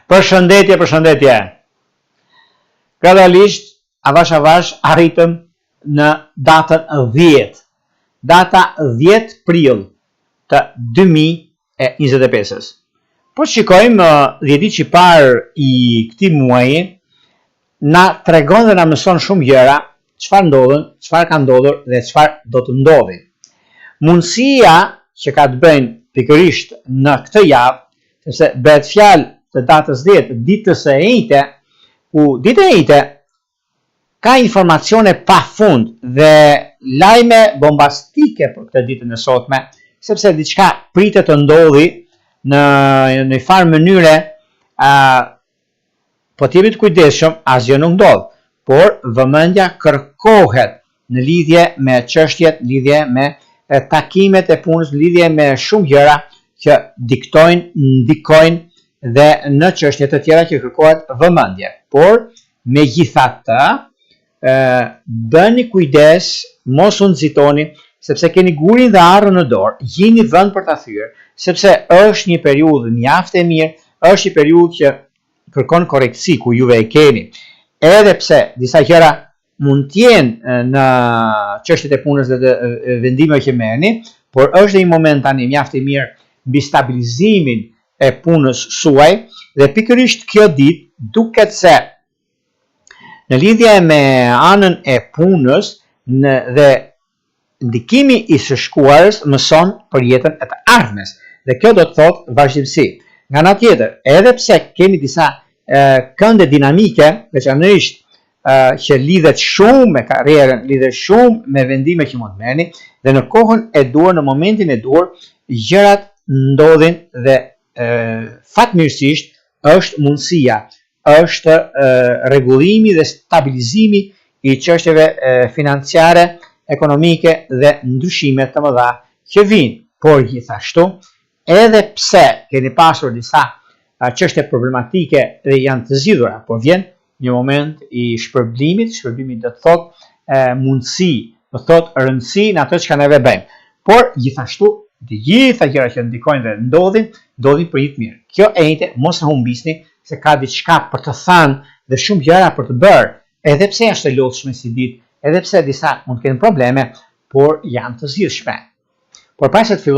Përshëndetje. Gradualisht, avash arritëm në datën 10. Data 10 prill të 2025. Po shikojmë 10 ditë që parë i këtij muaji na tregon dhe na mëson shumë gjëra, çfarë ndodhen, çfarë ka ndodhur dhe çfarë do të ndodhi. Mundësia që ka të bëjnë pikërisht në këtë javë, sepse bëhet fjalë të datës 10, ditës së njëjtë, ku ditë e njëjtë ka informacione pafund dhe lajme bombastike për këtë ditën e sotme, sepse diçka pritet të ndodhi në një farë mënyre, po t'jemi të kujdesshëm, asgjë nuk ndodh, por vëmendja kërkohet në lidhje me çështjet, lidhje me takimet e punës, lidhje me shumë gjëra që ndikojnë dhe në çështje të tjera që kërkohet vëmendje. Por megjithatë, bëni kujdes, mos u nxitoni, sepse keni gurin dhe arrën në dorë, jini vend për ta thyer, sepse është një periudhë mjaft e mirë, është një periudhë që kërkon korrektësi ku juve e keni. Edhe pse disa gjëra mund të jenë në çështjet e punës dhe të vendimeve që merrni, por është një moment tani mjaft i mirë mbi stabilizimin e punës suaj dhe pikërisht kjo ditë duket se në lidhje me anën e punës dhe ndikimi i së shkuarës mëson për jetën e të ardhmes dhe kjo do të thotë vazhdimsi. Nga ana tjetër, edhe pse kemi disa kënde dinamike, veçanërisht që lidhet shumë me karrierën, lidhet shumë me vendime që mund të merrni dhe në kohën e duhur, në momentin e duhur, gjërat ndodhin dhe fatmirësisht është mundësia, është rregullimi dhe stabilizimi i çështjeve financiare, ekonomike dhe ndryshime të mëdha që vijnë. Por gjithashtu, edhe pse keni pasur disa çështje problematike dhe janë të zgjidhura, por vjen një moment i shpërblimit do të thotë mundësi, do të thotë rëndësi në ato që neve bëjmë. Por gjithashtu, të gjitha gjërat që ndikojnë dhe ndodhin për një të mirë. Kjo e njëjtë mos e humbisni se ka diçka për të thënë dhe shumë gjëra për të bërë, edhe pse është e lodhshme si ditë, edhe pse disa mund të kenë probleme, por janë të zgjidhshme. Por pas se të filloj